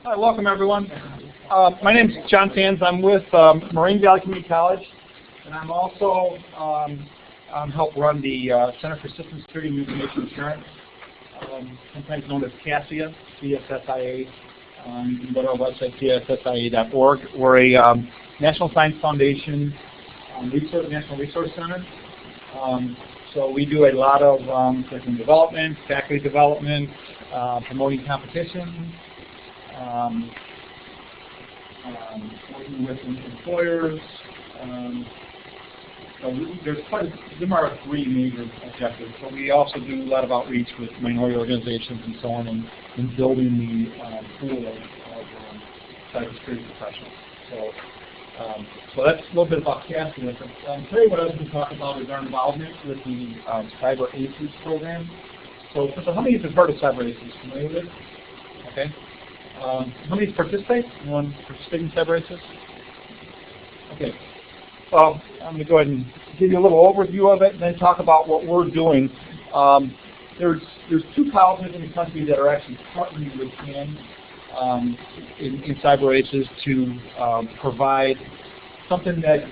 Hi, welcome everyone. My name is John Sands. I'm with Moraine Valley Community College, and I'm also help run the Center for System Security and Information Assurance, sometimes known as CASSIA, CSSIA. You can go to our website, cssia.org. We're a National Science Foundation National Resource Center. So we do a lot of curriculum development, faculty development, promoting competition, working with employers. So there are three major objectives. But we also do a lot of outreach with minority organizations and so on, in building the pool of cybersecurity professionals. So that's a little bit about CASSIA. Today what I was going to talk about is our involvement with the Cyber ACES program. So how many of you have heard of Cyber ACES? Familiar with it? Okay. How many participate? Anyone participate in Cyber ACES? Okay. Well, I'm going to go ahead and give you a little overview of it and then talk about what we're doing. There's two colleges in the country that are actually partnering with CAN in Cyber ACES to provide something that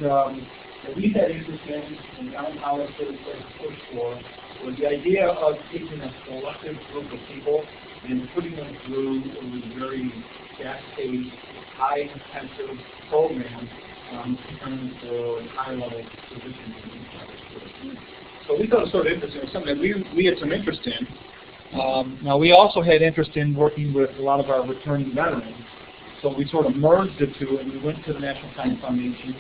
we had interest in and Allen College really pushed for, was the idea of taking a selective group of people and putting them through a very fast-paced, high-intensive program preparing for higher-level positions in cybersecurity. So we thought it was sort of interesting. It was something that we had some interest in. Now, we also had interest in working with a lot of our returning veterans. So we sort of merged the two, and we went to the National Science Foundation,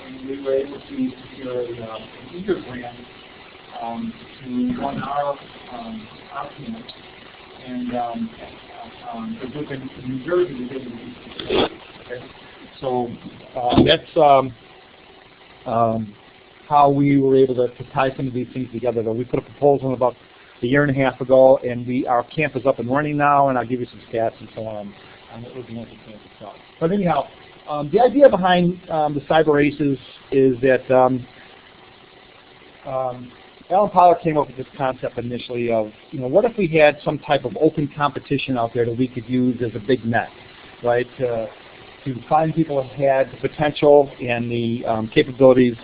and we were able to secure an eager grant to run our camp. And the group in New Jersey, we did it. Okay. So that's how we were able to tie some of these things together. We put a proposal in about a year and a half ago, and our camp is up and running now, and I'll give you some stats and so on what we're doing at the camp itself. But anyhow, the idea behind the Cyber ACES is that Alan Pollard came up with this concept initially of, what if we had some type of open competition out there that we could use as a big net, right? To find people who had the potential and the capabilities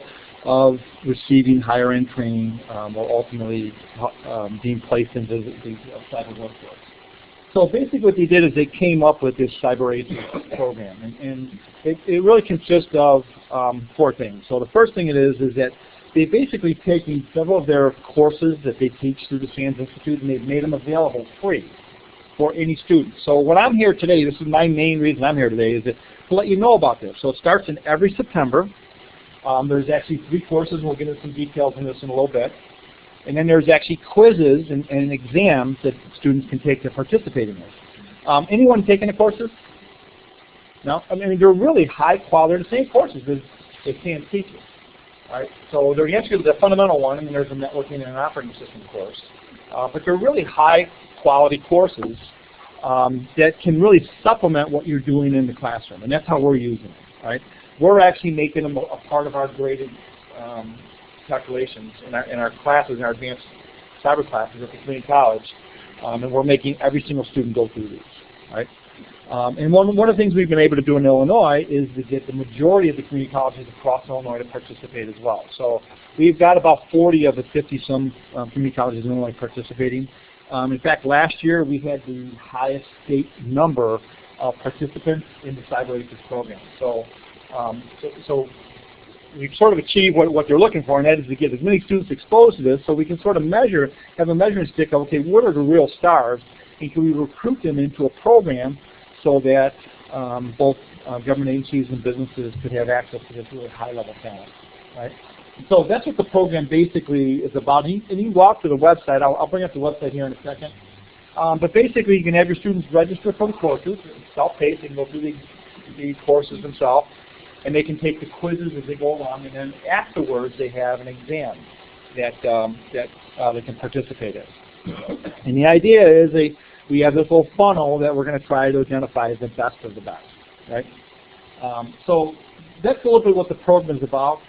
of receiving higher end training or ultimately being placed into the cyber workforce. So basically what they did is they came up with this Cyber ACES program, and it really consists of four things. So the first thing it is that they've basically taken several of their courses that they teach through the SANS Institute, and they've made them available free for any student. So when I'm here today, this is my main reason I'm here today, is to let you know about this. So it starts in every September. There's actually 3 courses. We'll get into some details in this in a little bit. And then there's actually quizzes and exams that students can take to participate in this. Anyone taking the courses? No? I mean, they're really high quality. They're the same courses as SANS teaches. Right? So they're actually the fundamental one, and then there's a networking and an operating system course. But they're really high quality courses that can really supplement what you're doing in the classroom, and that's how we're using it. Right? We're actually making them a part of our graded calculations in our classes, in our advanced cyber classes at the community college, and we're making every single student go through these. Right? And one of the things we've been able to do in Illinois is to get the majority of the community colleges across Illinois to participate as well. So we've got about 40 of the 50-some community colleges in Illinois participating. In fact, last year we had the highest state number of participants in the Cyber ACES program. So we've sort of achieved what they're looking for, and that is to get as many students exposed to this so we can sort of have a measuring stick of, okay, what are the real stars, and can we recruit them into a program so that both government agencies and businesses could have access to this really high-level talent, right? So that's what the program basically is about. And you can go out to the website. I'll bring up the website here in a second. But basically, you can have your students register for the courses. It's self-paced. They can go through the courses themselves, and they can take the quizzes as they go along. And then afterwards, they have an exam that they can participate in. And the idea is we have this little funnel that we're going to try to identify as the best of the best, right? So that's a little bit what the program is about.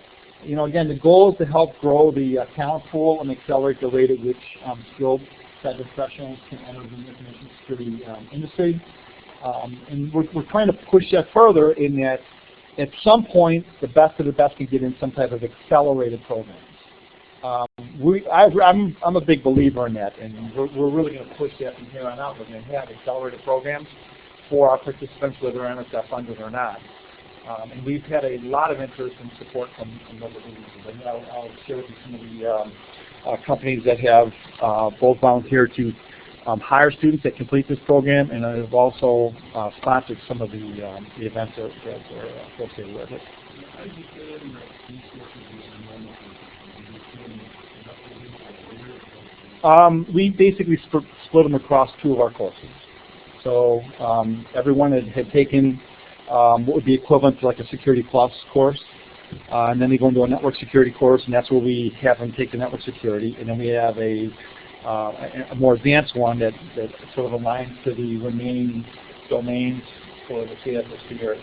Again, the goal is to help grow the talent pool and accelerate the rate at which skilled cyber professionals can enter the information security industry. And we're trying to push that further in that at some point the best of the best can get in some type of accelerated programs. I'm a big believer in that, and we're really going to push that from here on out. We're going to have accelerated programs for our participants, whether they're NSF funded or not. And we've had a lot of interest and support from local businesses. And I'll share with you some of the companies that have both volunteered to hire students that complete this program, and have also sponsored some of the events that are associated with it. We basically split them across 2 of our courses. So everyone had taken what would be equivalent to like a Security Plus course. And then they go into a network security course, and that's where we have them take the network security. And then we have a more advanced one that sort of aligns to the remaining domains for the CSSP or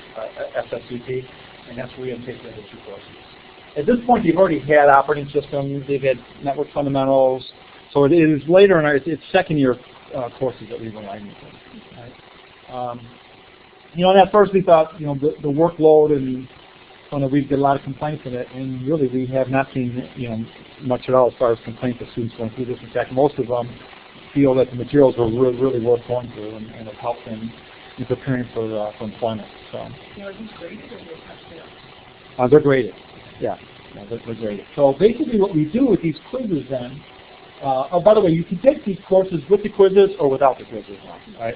SSCP, and that's where we have them take the other 2 courses. At this point, they've already had operating systems, they've had network fundamentals, so it is later in our, it's second-year courses that we've aligned with them. Right? You know, and at first we thought, you know, the workload and we've got a lot of complaints in it, and really we have not seen, you know, much at all as far as complaints of students going through this. In fact, most of them feel that the materials are really worth going through and have helped them in preparing for employment. So. Are these graded or they're they're graded. Yeah, they're graded. So basically, what we do with these quizzes then. Oh, by the way, you can take these courses with the quizzes or without the quizzes. Right.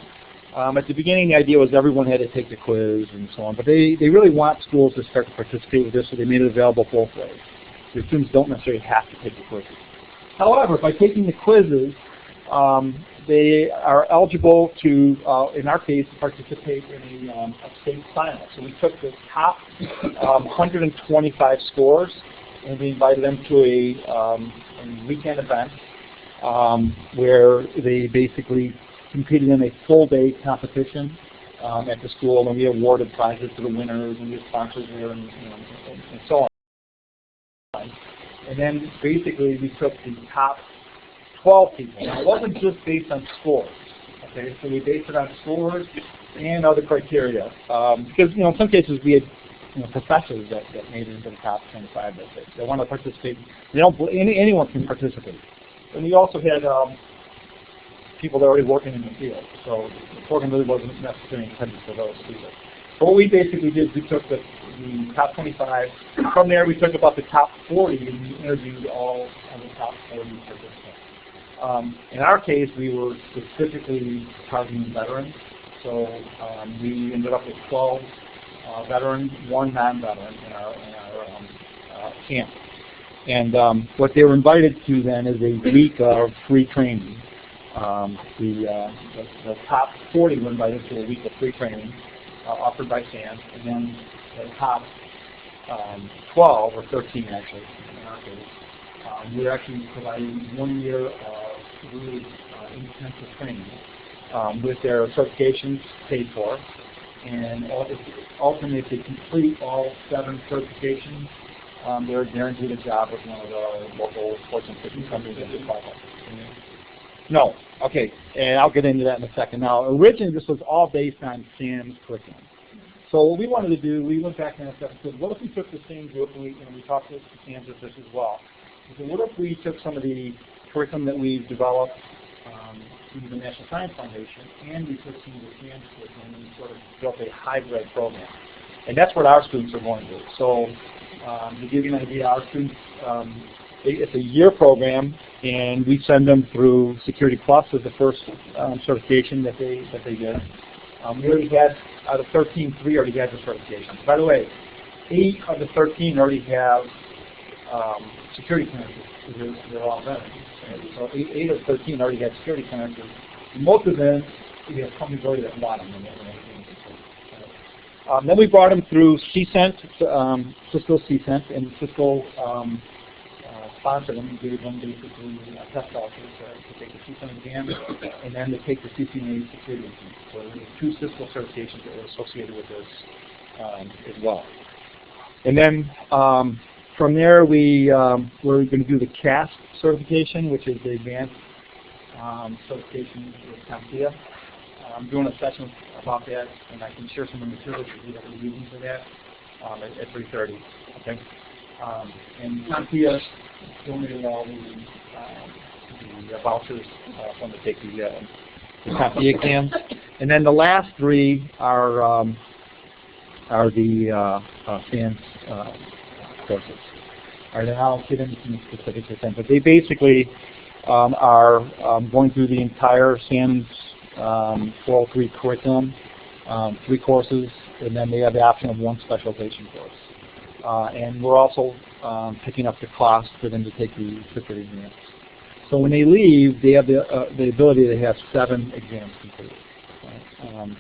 At the beginning, the idea was everyone had to take the quiz and so on, but they really want schools to start to participate with this, so they made it available both ways. The students don't necessarily have to take the quizzes. However, by taking the quizzes, they are eligible to, in our case, participate in a state final. So we took the top 125 scores, and we invited them to a weekend event where they basically competed in a full-day competition at the school, and we awarded prizes to the winners, and we had sponsors there, and so on. And then basically we took the top 12 people. Now, it wasn't just based on scores. Okay, so we based it on scores and other criteria, because in some cases we had professors that made it into the top 25 that they want to participate. They don't. Anyone can participate, and we also had. People that are already working in the field. So the program really wasn't necessarily intended for those people. So what we basically did is we took the top 25. From there, we took about the top 40, and we interviewed all of the top 40 participants. In our case, we were specifically targeting veterans. So we ended up with 12 veterans, 1 non-veteran in our camp. And what they were invited to then is a week of free training. The top 40 were invited to a week of free training offered by SAM, and then the top 12, or 13 actually, in our case, we're actually providing 1 year of really intensive training with their certifications paid for, and ultimately if they complete all 7 certifications, they're guaranteed a job with one of the local Fortune 50 companies that they qualify. No. Okay, and I'll get into that in a second. Now, originally this was all based on SAM's curriculum. So what we wanted to do, we went back to NSF and said, what if we took the same group, and we talked to SAM's with this as well. We said, what if we took some of the curriculum that we've developed through the National Science Foundation, and we took some of the SAM's curriculum and sort of built a hybrid program. And that's what our students are going to do. So to give you an idea, our students, it's a year program, and we send them through Security Plus as the first certification that they did. We already had, out of 13, 3 already had the certification. By the way, 8 of the 13 already have security clearances, because they're all veterans. So 8 of 13 already had security clearances. Most of them, we have companies already that want them. Then we brought them through CCENT, Cisco CCENT, and Cisco sponsored them. We gave them basically test vouchers to take the CCENT exam, and then to take the CCNA security exam. So there were 2 Cisco certifications that were associated with this as well. And then from there, we're going to do the CASP certification, which is the Advanced certification with CompTIA. I'm doing a session about that, and I can share some of the materials that we're using for that at 3:30. Okay. And CompTIA donated all the vouchers for them to take the CompTIA exam. And then the last three are the SANS courses. All right, and I'll get into some specifics with them, but they basically are going through the entire SANS 403 curriculum, 3 courses, and then they have the option of 1 specialization course. And we're also picking up the cost for them to take the certificate exams. So when they leave, they have the ability to have 7 exams completed. Right?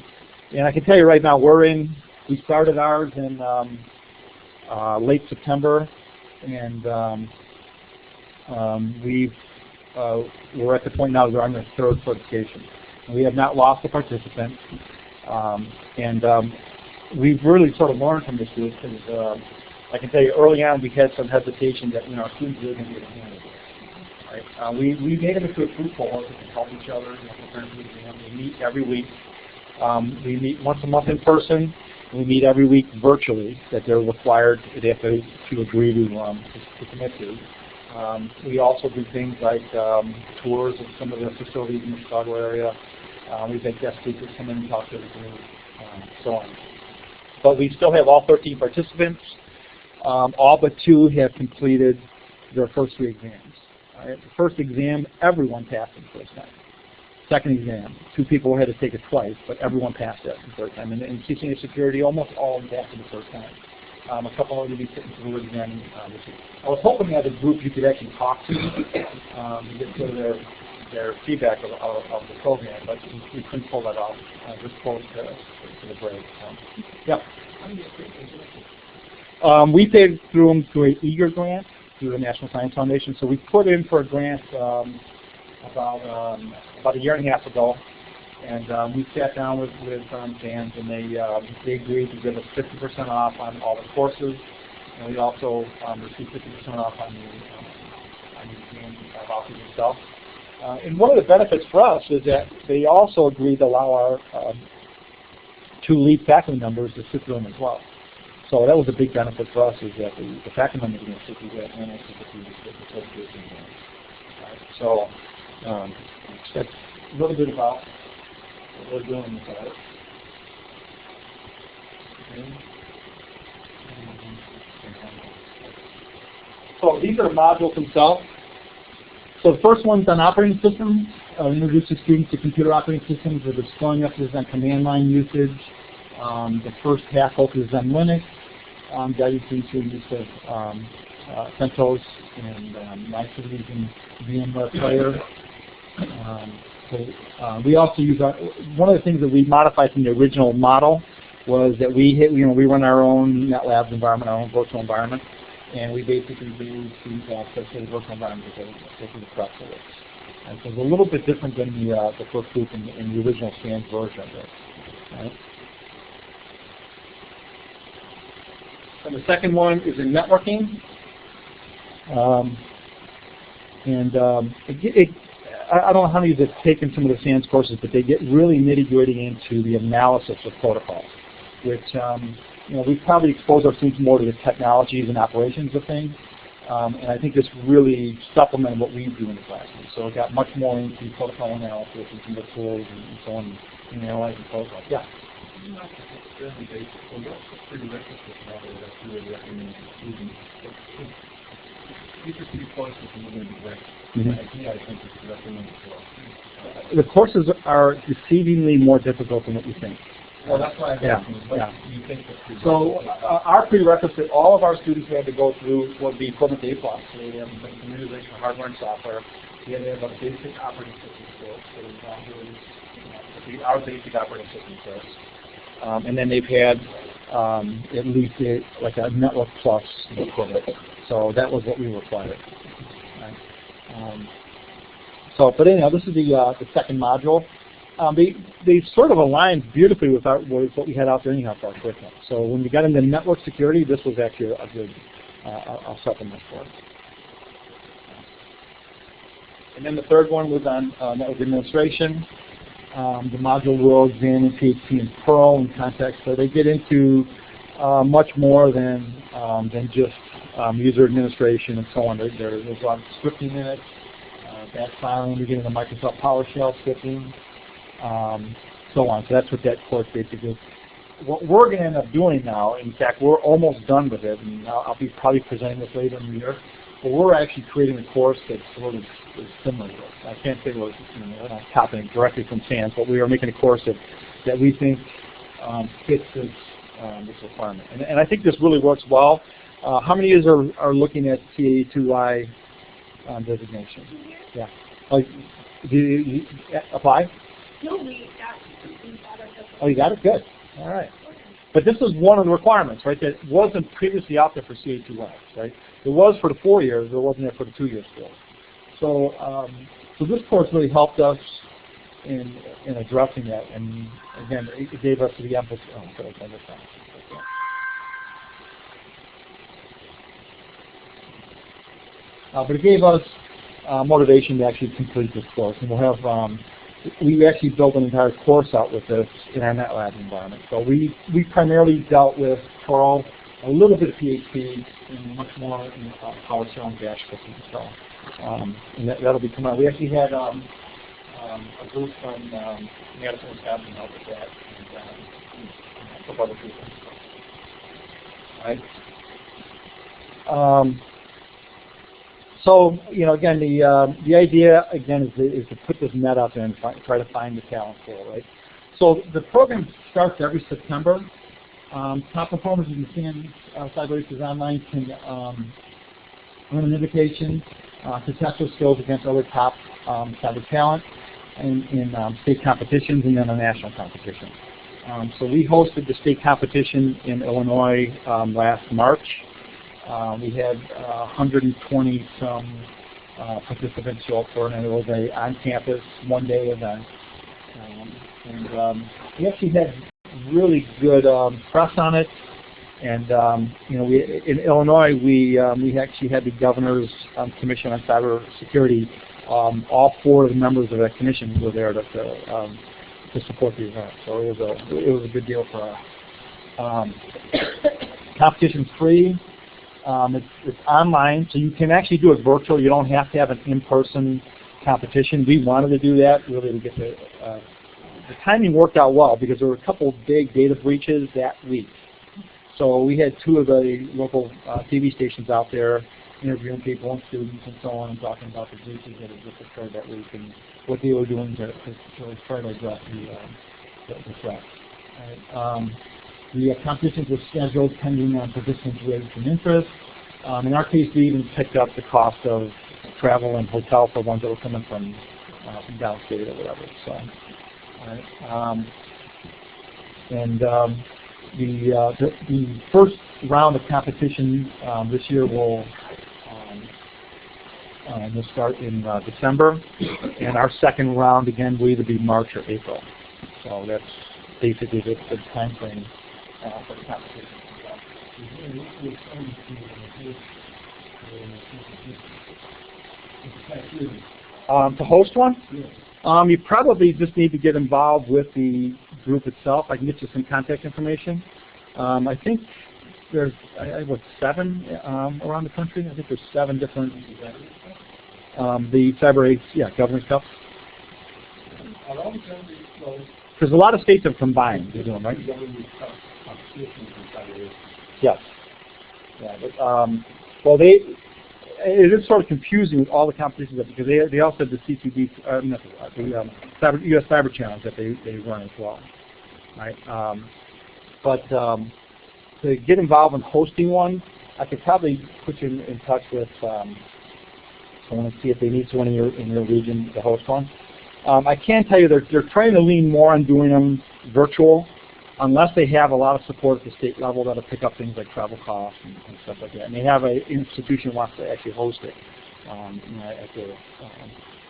And I can tell you right now, we started ours in late September, and we're at the point now we're on the 3rd certification. We have not lost a participant, and we've really sort of learned from this group, because I can tell you early on we had some hesitation that our students really going to get a handle of it. Right? We made them into a group cohort to help each other. We meet every week. We meet once a month in person. We meet every week virtually, that they're required, they have to agree to commit to. We also do things like tours of some of the facilities in the Chicago area. We've had guest speakers come in and talk to the group, so on. But we still have all 13 participants. All but 2 have completed their first 3 exams. Right? The first exam, everyone passed it the first time. Second exam, 2 people had to take it twice, but everyone passed it the first time. And in teaching security, almost all of them passed it the first time. A couple are going to be sitting through it again this week. I was hoping to have a group you could actually talk to get sort of their feedback of the program, but we couldn't pull that off just close to the break. Yeah. We paid through them through an EAGER grant through the National Science Foundation. So we put in for a grant about a year and a half ago, and we sat down with SANS, and they agreed to give us 50% off on all the courses, and we also received 50% off on the exam vouchers itself. And one of the benefits for us is that they also agreed to allow our 2 lead faculty members to sit through them as well. So that was a big benefit for us, is that the faculty members are going to sit through that and also sit through the certification exam. So that's a little bit about what we're doing with that. Okay. So these are the modules themselves. So the first one's on operating systems. Introduces students to computer operating systems with exploring emphasis on command line usage. The first half focuses on Linux. Guiding students to use of CentOS and activities in VMware Player. We also use one of the things that we modified from the original model was that we run our own NetLabs environment, our own virtual environment, and we basically use students access to the virtual environment to go through the prep for it. And so it's a little bit different than the first group in the original SANS version of it. Right? And the second one is in networking. I don't know how many of you have taken some of the SANS courses, but they get really nitty-gritty into the analysis of protocols, which we've probably exposed our students more to the technologies and operations of things. And I think this really supplemented what we do in the classroom. So it got much more into protocol analysis and some of the tools and so on in analyzing protocols. Yeah. Fairly basic. Well, what's the prerequisite model that you would recommend using? These are 3 courses and we're going to be great. I think it's recommended for us. The courses are deceivingly more difficult than what you think. Well, that's why I'm asking. Yeah. You think that's so our prerequisite, all of our students had to go through would be equivalent to A+. So they have familiarization with hardware and software. We had to have a basic operating system course. So our basic operating system course. And then they've had at least like a Network Plus equivalent. So that was what we required. Right? But anyhow, this is the second module. They sort of align beautifully with what we had out there anyhow for our curriculum. So when we got into network security, this was actually a good supplement for us. And then the third one was on network administration. The module will examine PHP and Perl and context, so they get into much more than just user administration and so on. There's a lot of scripting in it, batch filing, we get into Microsoft PowerShell scripting, so on. So that's what that course basically is. What we're going to end up doing now, in fact, we're almost done with it, and I'll be probably presenting this later in the year, but we're actually creating a course that's sort of is similar to this. I can't say we're not copying directly from SANS, but we are making a course that we think fits this requirement. And I think this really works well. How many of you are looking at CA2Y designation? Yeah. Like, do you apply? No, we got it. Oh, you got it? Good. All right. But this is one of the requirements, right, that wasn't previously out there for CA2Y, right? It was for the 4 years, but it wasn't there for the 2 years still. So, so this course really helped us in addressing that, and again, it gave us the emphasis. Oh, sorry, I missed that. But it gave us motivation to actually complete this course, and we'll have. We actually built an entire course out with this in our NetLab environment. So we primarily dealt with Perl, a little bit of PHP, and much more in PowerShell and Bash scripting. So, and that'll be coming out. We actually had a group from Madison, Wisconsin help with that, and a couple other people. All right. So, you know, again, the idea, again, is to put this net out there and try to find the talent pool, right? So the program starts every September. Top performers in the SANS Cyber Races Online can earn an invitation to test their skills against other top cyber talent in state competitions and then a national competition. So we hosted the state competition in Illinois last March. We had 120 some participants show up for it, and it was a on-campus, one-day event. We actually had really good press on it, and you know, in Illinois we actually had the Governor's Commission on Cyber Security. All 4 of the members of that commission were there to support the event, so it was a good deal for us. Competition's free. It's online, so you can actually do it virtual. You don't have to have an in-person competition. We wanted to do that really to get the timing worked out well because there were a couple of big data breaches that week. So we had 2 of the local TV stations out there interviewing people and students and so on and talking about the breaches that had just occurred that week and what they were doing to try to address the threat. Right. The competitions were scheduled pending on participants' rates and interest. In our case, we even picked up the cost of travel and hotel for ones that were coming from downstate or whatever. So, right. The first round of competition this year will start in December, and our second round again will either be March or April. So that's basically the time frame. For the competition. To host one? You probably just need to get involved with the group itself. I can get you some contact information. I think there's 7 around the country. I think there's 7 different. The Cyber 8, Governor's Cup. Because a lot of states have combined. They're doing, right? Yes. Yeah, but, well, it is sort of confusing with all the competitions because they also have the CCD, the U.S. Cyber Challenge that they run as well, right? But to get involved in hosting one, I could probably put you in touch with someone and see if they need someone in your region to host one. I can tell you they're trying to lean more on doing them virtual, unless they have a lot of support at the state level that'll pick up things like travel costs and stuff like that. And they have an institution that wants to actually host it,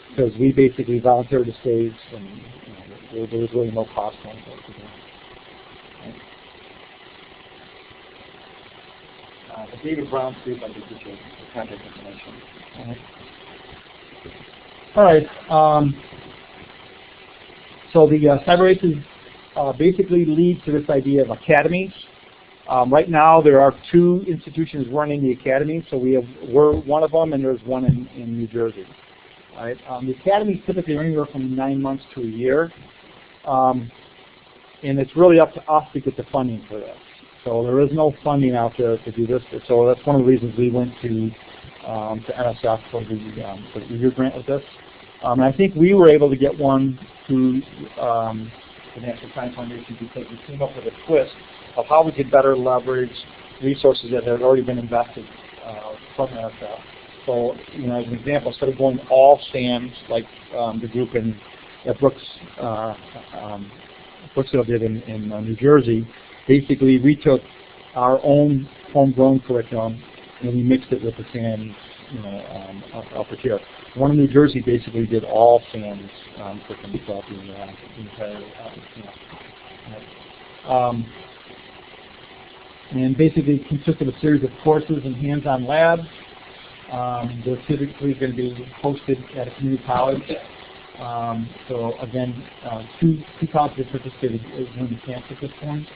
because we basically volunteer to stage, and there's really no cost on it. David Brown's group, I think, is your contact information. All right. So the cyber races basically lead to this idea of academies. Right now, there are 2 institutions running the academy. So we're one of them, and there's one in New Jersey. All right. The academies typically are anywhere from 9 months to a year, and it's really up to us to get the funding for this. So there is no funding out there to do this. So that's one of the reasons we went to NSF for the year grant with this. And I think we were able to get one through the National Science Foundation because we came up with a twist of how we could better leverage resources that had already been invested from NSF. So, you know, as an example, instead of going all SAMs like the group at Brooksville did in New Jersey, basically we took our own homegrown curriculum and we mixed it with the SAMs, you know, upper tier. One in New Jersey basically did all SAMs curriculum throughout the entire, and basically consisted of a series of courses and hands-on labs. They're typically going to be hosted at a community college. So again, two colleges participated in the camp at this point.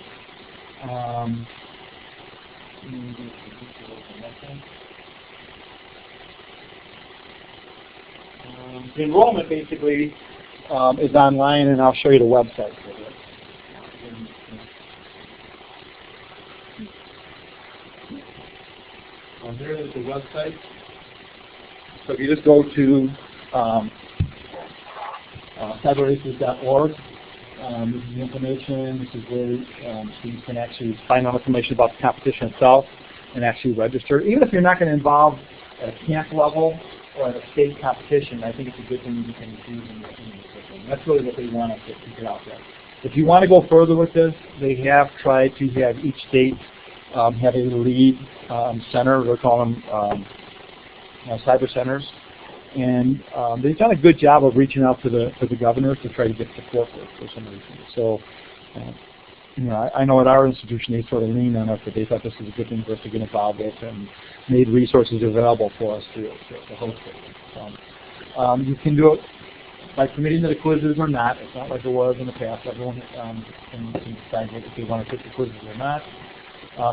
The enrollment basically is online, and I'll show you the website for it. Here is the website. So if you just go to cyberraces.org, this is the information. This is where students can actually find out information about the competition itself and actually register. Even if you're not going to involve at a camp level or at a state competition, I think it's a good thing you can include in the system. That's really what they want us to get out there. If you want to go further with this, they have tried to have each state have a lead center. They're calling them cyber centers, and they've done a good job of reaching out to the governors to try to get support for some of these things. So, you know, I know at our institution they sort of leaned on us, but they thought this was a good thing for us to get involved with and made resources available for us to host it. So, you can do it by committing to the quizzes or not. It's not like it was in the past. Everyone can decide if they want to take the quizzes or not.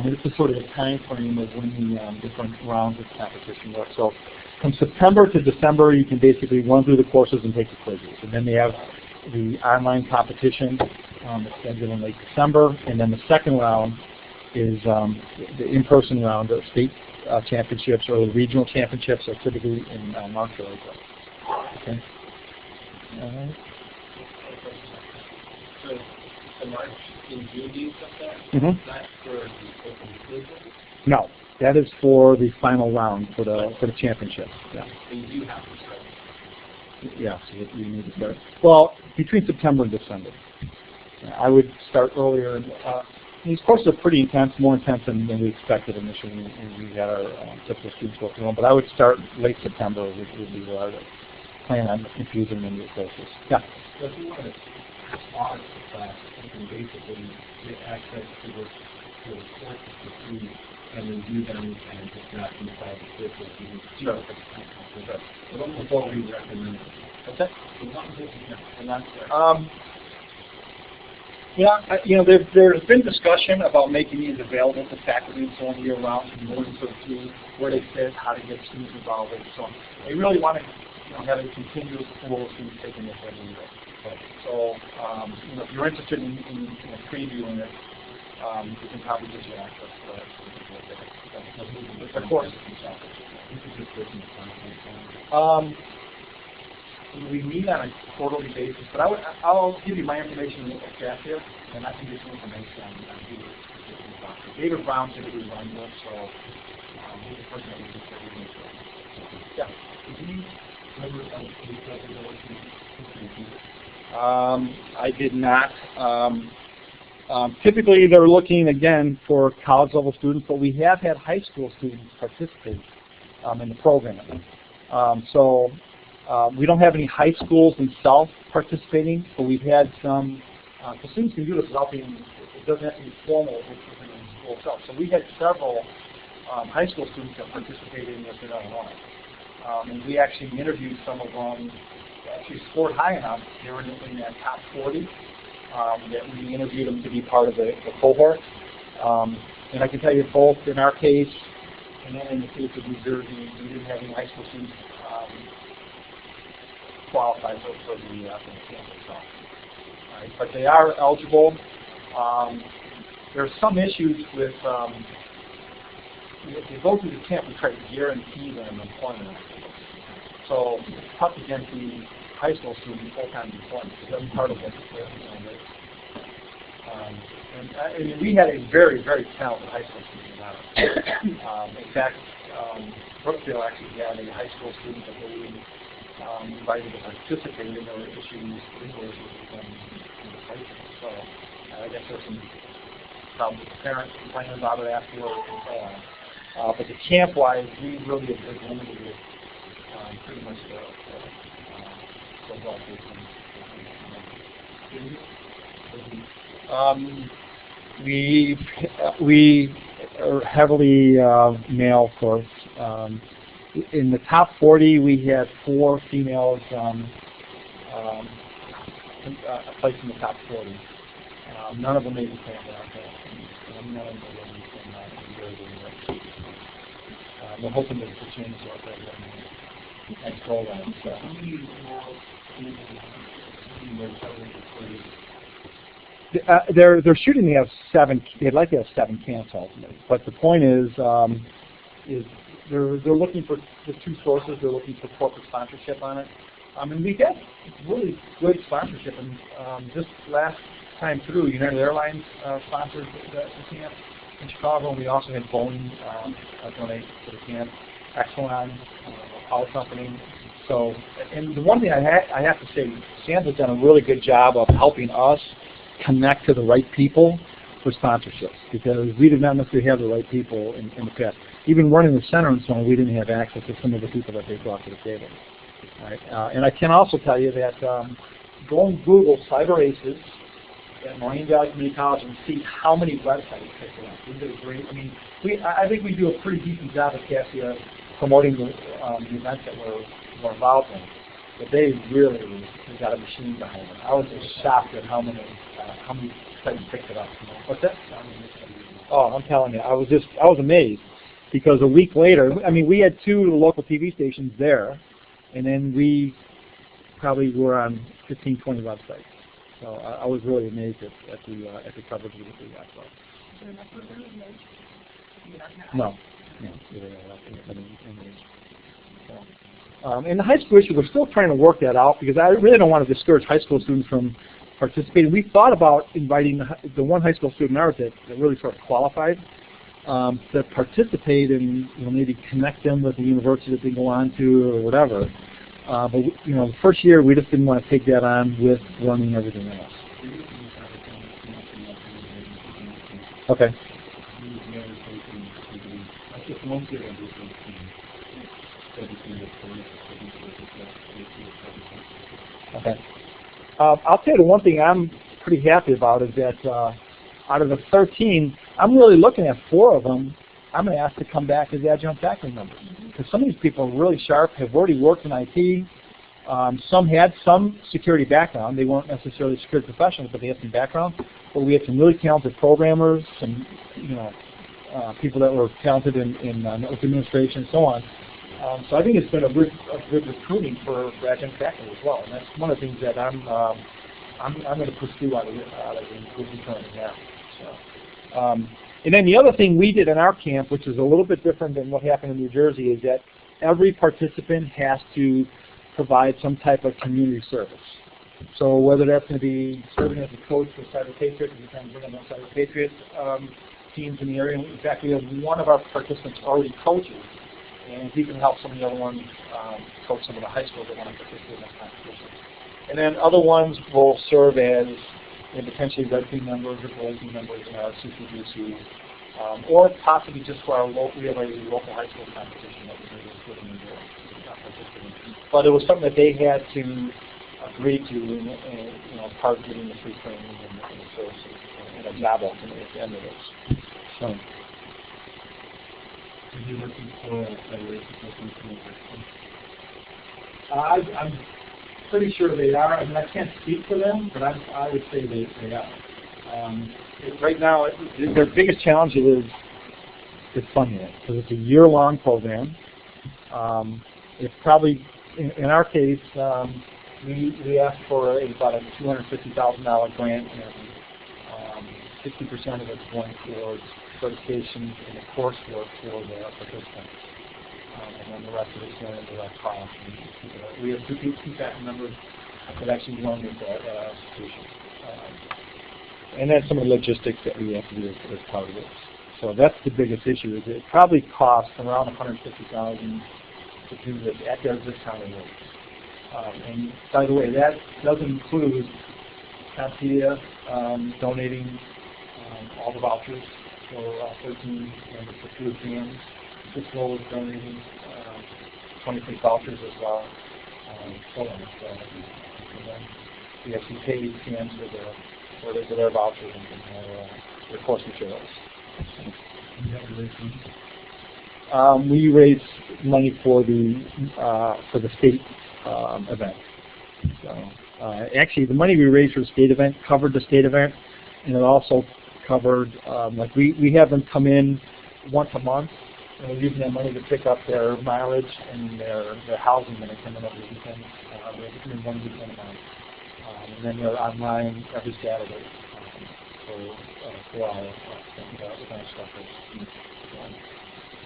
This is sort of a time frame of when the different rounds of competition work. So from September to December, you can basically run through the courses and take the quizzes. And then they have the online competition that's scheduled in late December. And then the second round is the in-person round of state championships or the regional championships are typically in March or April. Okay. All right. So March in June, not for the open quizzes? No, that is for the final round for the championship. Yeah. So you do have to start. Yeah, so you need to start. Well, between September and December. I would start earlier. These courses are pretty intense, more intense than we expected initially when we had our typical students go through them. But I would start late September would be where I would plan on infusing them into the courses. Yeah. So if you want to audit the class, you can basically get access to the courses for free and review them and just not inside the quizzes. Sure. So what would you recommend? What's that? There's been discussion about making these available to faculty and so on year round, and going sort of through where they fit, how to get students involved, and so on. They really want to have a continuous pool of students taking this every year. So, if you're interested in previewing it, you can probably get your access to it. Of course. We meet on a quarterly basis, but I'll give you my information in the chat here, and I can get some information on who is David Brown typically runs this, so he's the person that we consider. Yeah. I did not. Typically, they're looking again for college-level students, but we have had high school students participate in the program. We don't have any high schools themselves participating, but we've had some. The students can do this without being. It doesn't have to be formal within the school itself. So we had several high school students that participated in this in Illinois. And we actually interviewed some of them, actually scored high enough. They were in that top 40 that we interviewed them to be part of the cohort. And I can tell you both in our case and then in the case of New Jersey, we didn't have any high school students qualify for the camp itself. Right? But they are eligible. There are some issues with if they go through the camp, we try to guarantee them employment. So it's tough to guarantee high school students full-time employment. So that's part of what and we had a very, very talented high school student in our in fact, Brookfield actually had a high school student that we invited to participate in their issues resources in the places. So I guess there's some problems with the parents complaining about it afterwards and so on. But the camp-wise, we really have limited it pretty much to adult we are heavily male, of course. In the top 40, we had 4 females placed in the top 40. None of them made the camp in our camp. None of them made the we're hoping that it's a change to our program and program. So. They're shooting to have 7. They'd like to have 7 camps ultimately. But the point is they're looking for the 2 sources. They're looking for corporate sponsorship on it. And we get really good sponsorship. And just last time through, United Airlines sponsored the camp in Chicago, and we also had Boeing donate to the camp. Exelon, power company. So, and the one thing I have to say, Sam's has done a really good job of helping us connect to the right people for sponsorships, because we did not necessarily have the right people in the past. Even running the center and so on, we didn't have access to some of the people that they brought to the table. Right? And I can also tell you that go and Google Cyber Aces at Moraine Valley Community College and see how many websites they put up. We did a great. I mean, I think we do a pretty decent job at Cassia promoting the events that we're involved in. But they really got a machine behind them. I was just shocked at how many sites picked it up. What's that? Oh, I'm telling you, I was amazed, because a week later, I mean, we had 2 local TV stations there, and then we probably were on 15, 20 websites. So I was really amazed at the coverage we got. No. In the high school issue, we're still trying to work that out, because I really don't want to discourage high school students from participating. We thought about inviting the one high school student ours that really sort of qualified to participate and maybe connect them with the university that they go on to or whatever. But the first year we just didn't want to take that on with running everything else. Okay. Okay. I'll tell you the one thing I'm pretty happy about is that out of the 13, I'm really looking at 4 of them. I'm going to ask to come back as adjunct faculty members, because some of these people are really sharp, have already worked in IT. Some had some security background. They weren't necessarily security professionals, but they had some background. But we had some really talented programmers, some people that were talented in network administration and so on. So I think it's been a good recruiting for adjunct faculty as well, and that's one of the things that I'm going to pursue out of the return now. So, and then the other thing we did in our camp, which is a little bit different than what happened in New Jersey, is that every participant has to provide some type of community service. So whether that's going to be serving as a coach for Cyber Patriots, we're trying to bring in those Cyber Patriots teams in the area. In fact, we have one of our participants already coaches, and he can help some of the other ones coach some of the high schools that want to participate in that competition. And then other ones will serve as potentially red team members or gold team members in our CCDC, or possibly just for our local, we have a local high school competition that we're going to do. But it was something that they had to agree to, and part of getting the free training and the services and a job ultimately at the end of this. So. Are you looking for a federation I'm pretty sure they are. I mean, I can't speak for them, but I would say they are. Right now, their biggest challenge is funding it, because it's a year-long program. It's probably, in our case, we asked for about a $250,000 grant, and 60% of it's going towards certification and the coursework for the participants. And then the rest of it's going into that cost. We have two faculty members that actually run this at our institution. And then some of the logistics that we have to do as part of it. So that's the biggest issue. Is it probably costs around $150,000 to do this at their discounted rates. And by the way, that doesn't include CompTIA donating all the vouchers for 13 members for 2 exams. Cisco is donating 26 vouchers as well. So then we actually pay exams for their vouchers and their course materials. We raise money for the state event. So actually, the money we raised for the state event covered the state event, and it also covered like we have them come in once a month, and we're using that money to pick up their mileage and their housing when they come in over the weekend. We're in 1 weekend a month, and then they're online every Saturday for 4 hours with our instructors.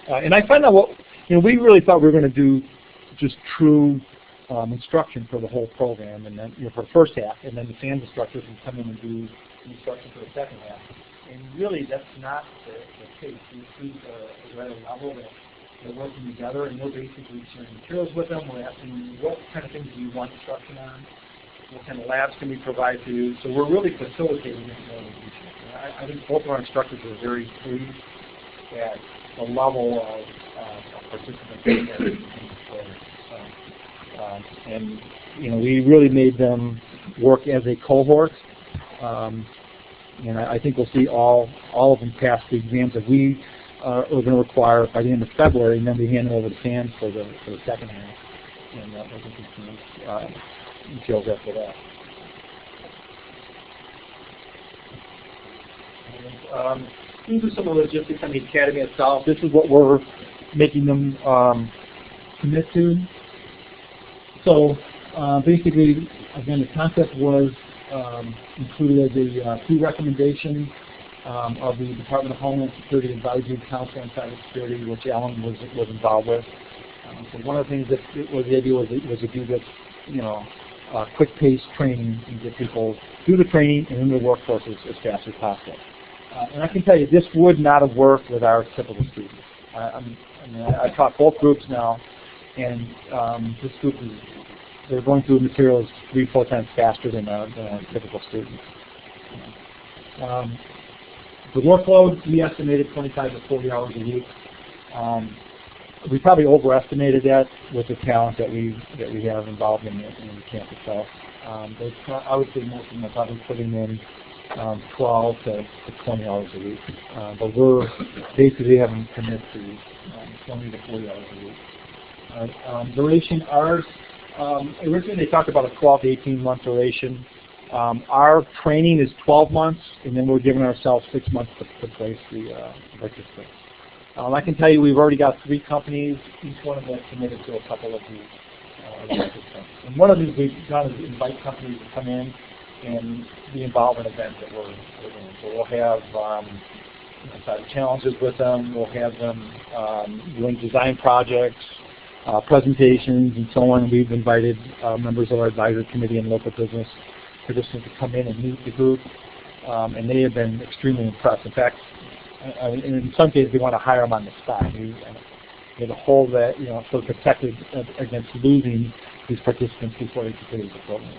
And I find out we really thought we were going to do just true instruction for the whole program, and then for the first half, and then the SANS instructors would come in and do instruction for the second half. And really, that's not the case. These students are at a level that they're working together, and we're basically sharing materials with them. We're asking, what kind of things do you want instruction on? What kind of labs can we provide to you? So we're really facilitating it more than teaching. I think both of our instructors are very pleased at the level of participation in the program. And we really made them work as a cohort. And I think we'll see all of them pass the exams that we are going to require by the end of February, and then we hand them over to SANS for the second half. And we'll get some details after that. These are some of the logistics on the academy itself. This is what we're making them commit to. So basically, again, the concept was included as a key recommendation of the Department of Homeland Security Advisory Council on Cybersecurity, which Alan was involved with. So one of the things that the idea was to do this, quick-paced training and get people through the training and into the workforce as fast as possible. And I can tell you, this would not have worked with our typical students. I taught both groups now, and this group they're going through materials 3-4 times faster than our typical students. The workload, we estimated 25 to 40 hours a week. We probably overestimated that with the talent that we have involved in the camp itself. I would say most of them are probably putting in 12 to 20 hours a week. But we're basically having commit to 20 to 40 hours a week. Duration, ours, originally they talked about a 12 to 18 month duration. Our training is 12 months, and then we're giving ourselves 6 months to place the participants. I can tell you we've already got 3 companies. Each one of them has committed to a couple of the participants. And one of these we've done is invite companies to come in and be involved in events that we're doing. So we'll have cyber challenges with them. We'll have them doing design projects, presentations, and so on. We've invited members of our advisory committee and local business participants to come in and meet the group, and they have been extremely impressed. In fact, in some cases, we want to hire them on the spot. We have to hold that, so protected against losing these participants before they complete the program.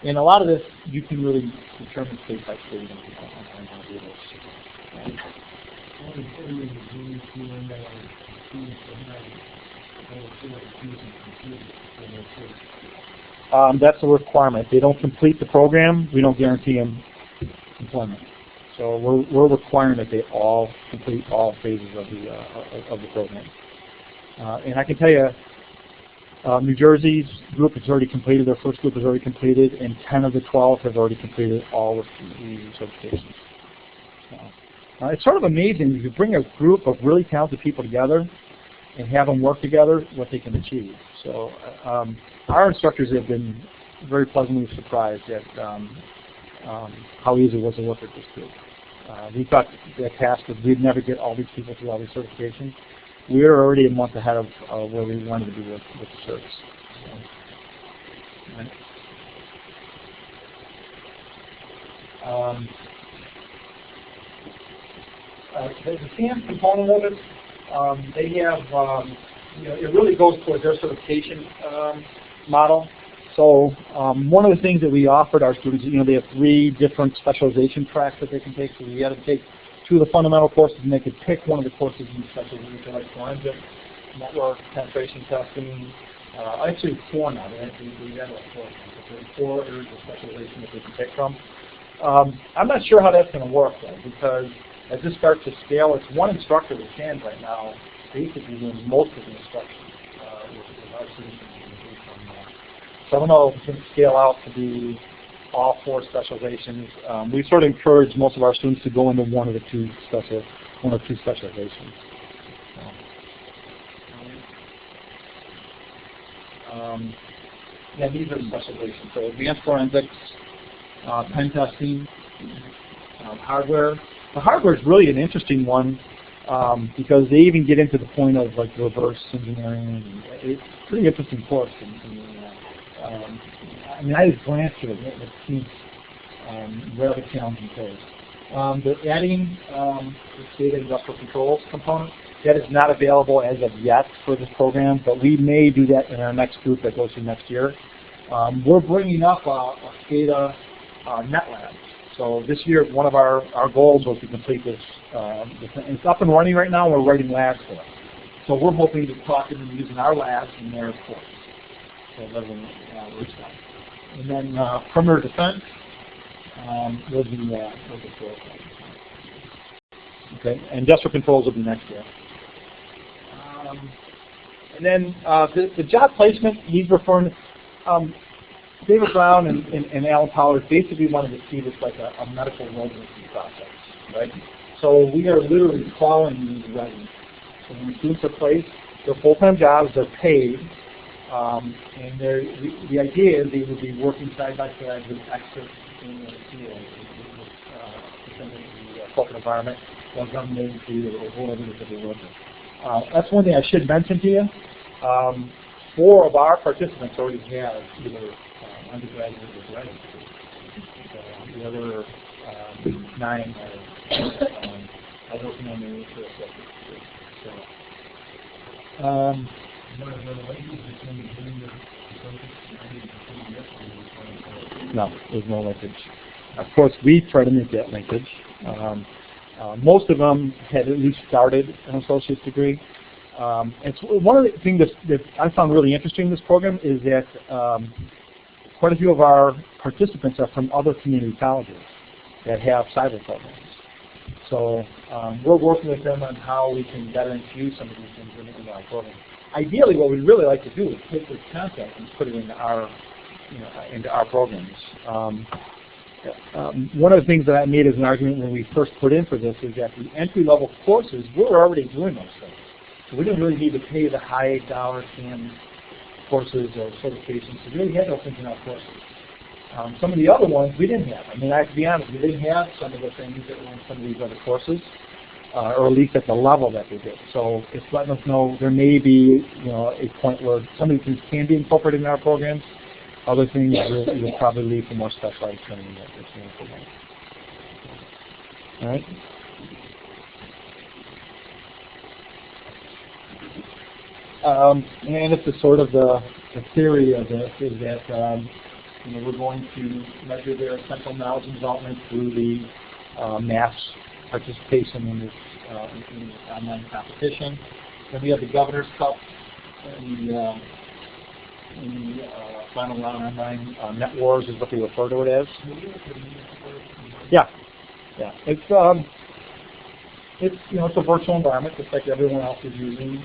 And a lot of this, you can really determine state by state on how to do this. That's a requirement. If they don't complete the program, we don't guarantee them employment. So we're requiring that they all complete all phases of the program. And I can tell you, New Jersey's group has already completed, their first group has already completed, and 10 of the 12 have already completed all of the certifications. It's sort of amazing if you bring a group of really talented people together and have them work together, what they can achieve. So our instructors have been very pleasantly surprised at how easy it was to work with this group. We thought the task was we'd never get all these people through all these certifications. We were already a month ahead of where we wanted to be with the service. So, the SAM component of it, they have, it really goes towards their certification model. So one of the things that we offered our students, they have 3 different specialization tracks that they can take. So we had to take 2 of the fundamental courses, and they could pick one of the courses in specialization, like forensic, network, penetration testing. Actually 4 now. We have like 4. So 4 areas of specialization that they can pick from. I'm not sure how that's going to work, though, because as this starts to scale, it's one instructor that stands right now basically doing most of the instruction, which is our students. So I don't know if it's going to scale out to be all 4 specializations. We sort of encourage most of our students to go into one or 2 specializations. Yeah, these are specializations. So advanced forensics, pen testing, hardware. The hardware is really an interesting one because they even get into the point of like reverse engineering. It's a pretty interesting course. I mean, I just glanced at it. It seems rather challenging course. They're adding the data industrial controls component. That is not available as of yet for this program, but we may do that in our next group that goes through next year. We're bringing up a SCADA net lab. So this year, one of our goals was to complete this. It's up and running right now. We're writing labs for it. So we're hoping to talk to them using our labs in their course. So that's and then perimeter defense will be fourth. Okay, and industrial controls will be next year. And then the job placement, he's referring to, David Brown and Alan Pollard basically wanted to see this like a medical residency process, right? So we are literally calling these residents. So when students are placed, they're full-time jobs, they're paid, and the idea is they will be working side by side with experts in the field, within the corporate environment, or government agency, or whatever it is that they work with. That's one thing I should mention to you. 4 of our participants already have either undergraduate or graduate degrees. The other 9 are working on their research. No, there's no linkage. Of course, we try to make that linkage. Most of them had at least started an associate's degree. And so one of the things that I found really interesting in this program is that quite a few of our participants are from other community colleges that have cyber programs. So we're working with them on how we can better infuse some of these things into our program. Ideally, what we'd really like to do is take this concept and put it into our, into our programs. One of the things that I made as an argument when we first put in for this is that the entry-level courses, we're already doing those things. So we don't really need to pay the high dollar SAM courses or certifications. We really had those things in our courses. Some of the other ones we didn't have. I mean, I have to be honest, we didn't have some of the things that were in some of these other courses, or at least at the level that they did. So it's letting us know there may be, a point where some of these things can be incorporated in our programs. Other things we'll probably leave for more specialized training that we're seeing for them. All right. And this is sort of the theory of this is that we're going to measure their central knowledge and development through the mass participation in this online competition. Then we have the Governor's Cup and the final round online net wars is what they refer to it as. Yeah. It's it's a virtual environment just like everyone else is using.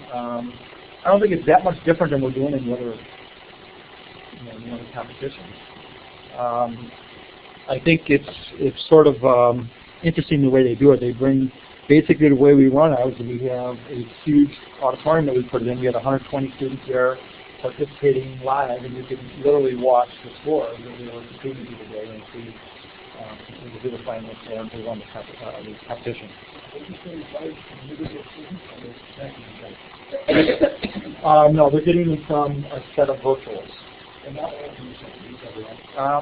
I don't think it's that much different than we're doing in the other, the other competitions. I think it's sort of interesting the way they do it. They bring basically the way we run ours. We have a huge auditorium that we put it in. We had 120 students there participating live, and you can literally watch the scores that we were competing today and see the video finalists and who won the competition. No, they're getting them from a set of virtuals.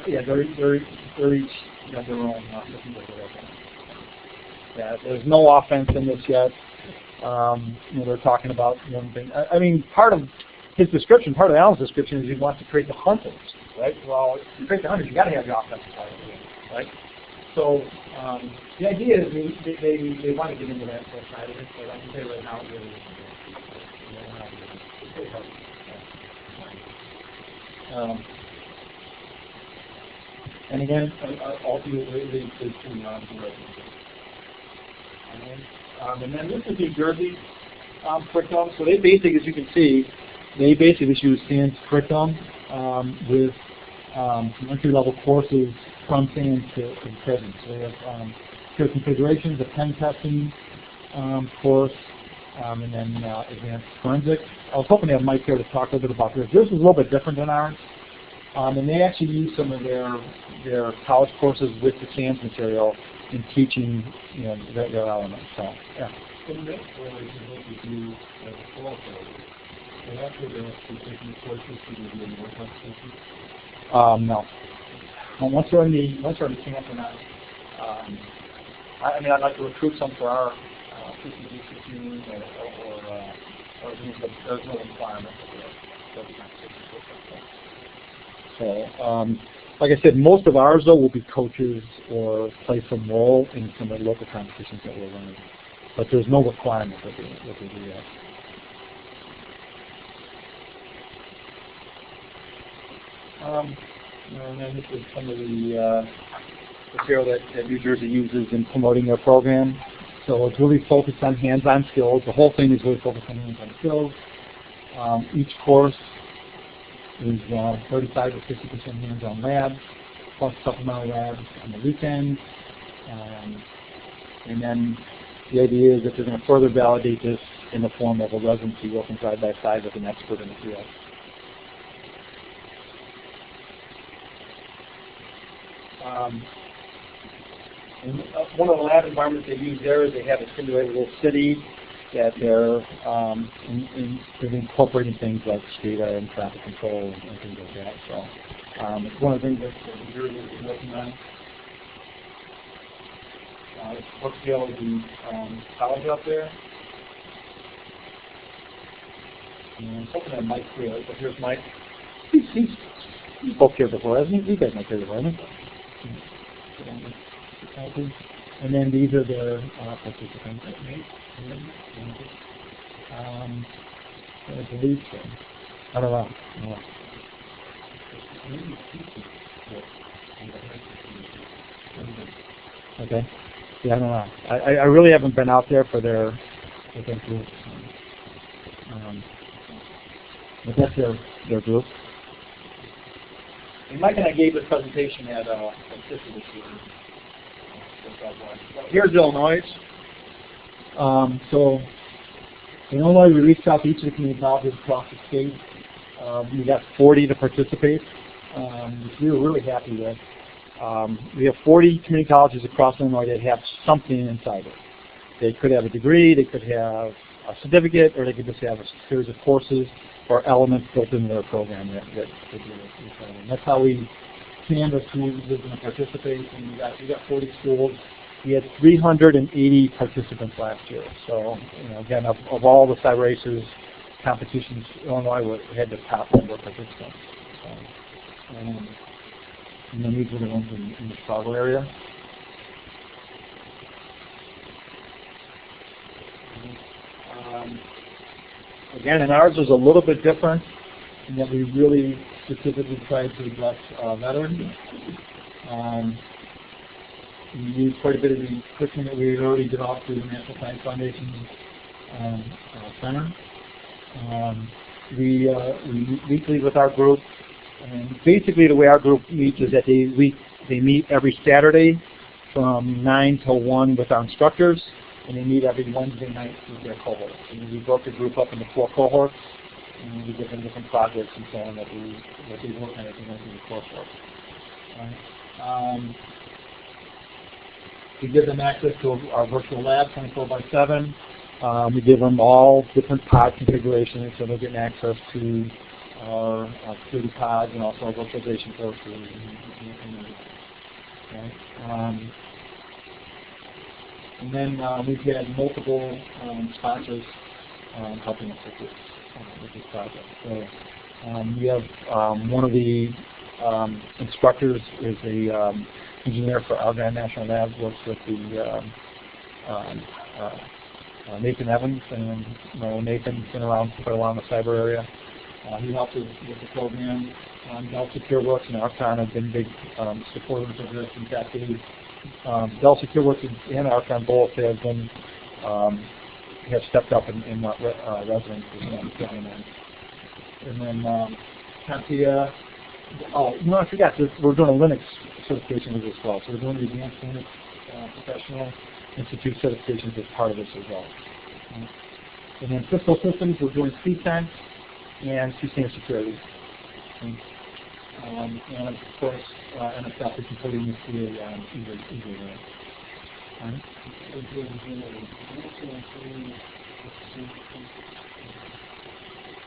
Yeah, they're each got their own system. Yeah, there's no offense in this yet. They're talking about one thing. I mean, part of his description, part of Alan's description is he wants to create the hunters, right? Well, to create the hunters, you got to have the offensive side of it, right? So the idea is they want to get into that side of it, but I can tell you right now, it really isn't. And again, ultimately, there's two non-direct. And then this is New Jersey curriculum. So they basically, as you can see, they basically use SANS curriculum with entry-level courses from SANS to present. So they have field configurations, a pen testing course, and then advanced forensics. I was hoping to have Mike here to talk a little bit about this. This is a little bit different than ours. And they actually use some of their college courses with the SANS material in teaching, their elements. So, yeah. In this way, you look at you as a qualifier. And after that, you're taking courses to do more competition? No. Once we're in the camp, we're not. I'd like to recruit some for our PCG team or but there's no requirement for the competition. So, like I said, most of ours, though, will be coaches or play some role in some of the local competitions that we're running. But there's no requirement that we do that. And then this is some of the material that New Jersey uses in promoting their program. So it's really focused on hands-on skills. The whole thing is really focused on hands-on skills. Each course is 35 to 50% hands-on labs, plus supplemental labs on the weekends. And then the idea is that they're going to further validate this in the form of a residency working side by side with an expert in the field. And one of the lab environments they use there is they have a simulated little city that they're incorporating things like SCADA and traffic control and things like that. So it's one of the things that the jury is working on. Brookdale is in college out there. And hoping that Mike's here, but here's Mike. He's spoke here before, hasn't he? You guys might hear before, haven't you? And then these are their participants. I believe so. I don't know. Okay. Yeah, I don't know. I really haven't been out there for their group. But that's their group. And Mike and I gave this presentation at Sister this year. Here's Illinois. So in Illinois, we reached out to each of the community colleges across the state. We got 40 to participate, which we were really happy with. We have 40 community colleges across Illinois that have something inside it. They could have a degree, they could have a certificate, or they could just have a series of courses or elements built into their program that and that's how we canvass who's going to participate. And we got 40 schools. We had 380 participants last year. So, again, of all the side races, competitions, Illinois had the top number of participants. So, and then these are the ones in the Chicago area. Again, and ours is a little bit different in that we really specifically tried to address veterans. We used quite a bit of the curriculum that we had already developed through the National Science Foundation Center. We meet weekly with our group, and basically the way our group meets is that they meet every Saturday from 9 till 1 with our instructors, and they meet every Wednesday night with their cohorts. And we broke the group up into 4 cohorts, and we give them different projects and so on that they work on as they went through the coursework. We give them access to our virtual lab 24/7. We give them all different pod configurations, so they're getting access to our security pods and also our virtualization courses. And then we've had multiple sponsors helping us with this project. So we have one of the instructors is a engineer for Argonne National Labs, works with the Nathan Evans, and Nathan's been around quite a while in the cyber area. He helps us with the program. Dell SecureWorks and Archon have been big supporters of this. In fact, Dell SecureWorks and Archon both have been have stepped up in residence with them. And then CompTIA. Oh, no, I forgot. We're doing a Linux certification with this as well. So we're doing the Advanced Linux Professional Institute certifications as part of this as well. And then Cisco Systems, we're doing CSense and CSense Security. And of course, NSF is completing the CA easily.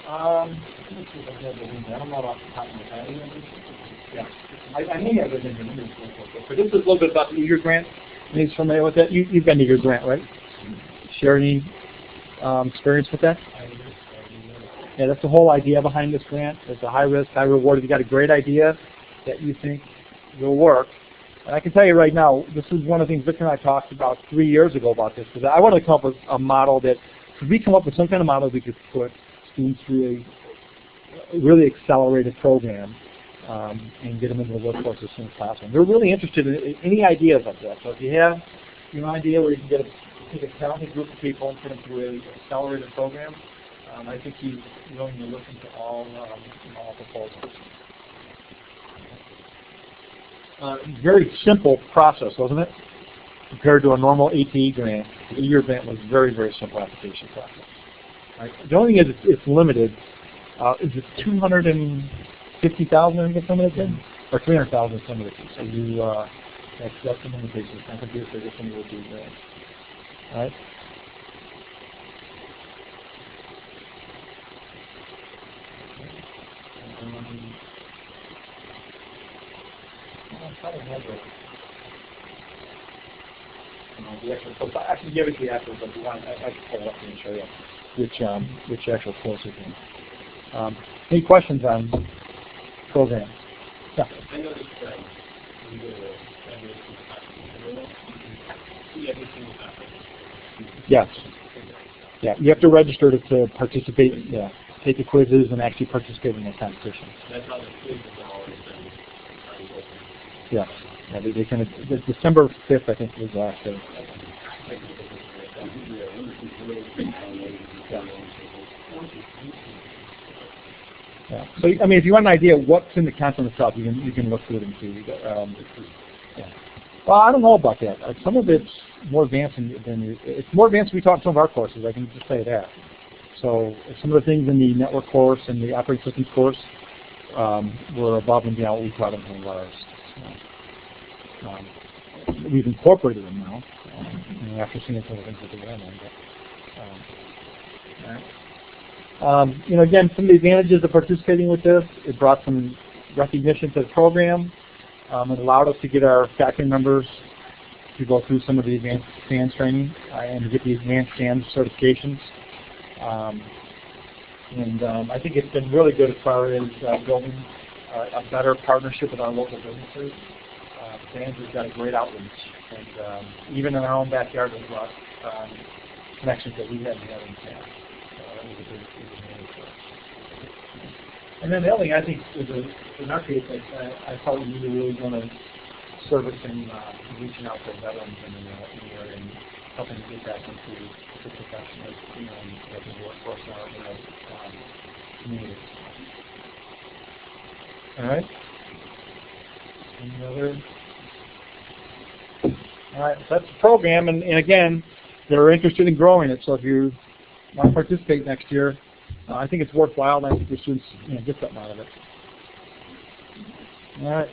I don't know off the top of my head. Yeah, I may have it in the news, but this is a little bit about the eager grant. Anybody's familiar with that? You've got an eager grant, right? Share any experience with that? Yeah, that's the whole idea behind this grant. It's a high risk, high reward. If you got a great idea that you think will work, and I can tell you right now, this is one of the things Victor and I talked about 3 years ago about this, because I wanted to come up with a model that, could we come up with some kind of model we could put students through a really accelerated program and get them into the workforce as soon as possible. They're really interested in any ideas like that. So if you have an idea where you can take a talented group of people and put them through an accelerated program, I think he's willing to listen to all proposals. Very simple process, wasn't it? Compared to a normal ATE grant, the year grant was very, very simple application process. Right? The only thing is it's limited. Is it 250,000 to get some of it in? Or 300,000 some of it? So that's the limitation. It's not going to be as big as some of the ATE grants. All right? I can give it to you afterwards if you want. I can pull it up and show you which actual course is in. Any questions on programs? Yeah. I noticed that you did a Yes. Yeah, you have to register to participate. Yeah, take the quizzes and actually participate in the competition. That's how the quizzes have always been. Yes. Yeah, they kind of, December 5th, I think, was the last day. Yeah. So, I mean, if you want an idea of what's in the content itself, you can look through it and see. Yeah. Well, I don't know about that. Some of it's more advanced it's more advanced than we taught in some of our courses. I can just say that. So, some of the things in the network course and the operating systems course were above and beyond what we taught in some of ours. We've incorporated them now, after seeing some of the things that they went on. Again, some of the advantages of participating with this, it brought some recognition to the program. It allowed us to get our faculty members to go through some of the advanced SANS training and to get the advanced SANS certifications. I think it's been really good as far as building a better partnership with our local businesses. SANS has got a great outreach, and even in our own backyard, we've brought connections that we hadn't had in the past. That was a big advantage for us. And then the other thing I think is, in our case, I thought we were really going to service and reaching out to veterans in the area. And something to get back into the profession as, you know, as a workforce now, you know, community. All right. Any other? All right, so that's the program, and again, they're interested in growing it. So if you want to participate next year, I think it's worthwhile, and I think your students, you know, get something out of it. All right.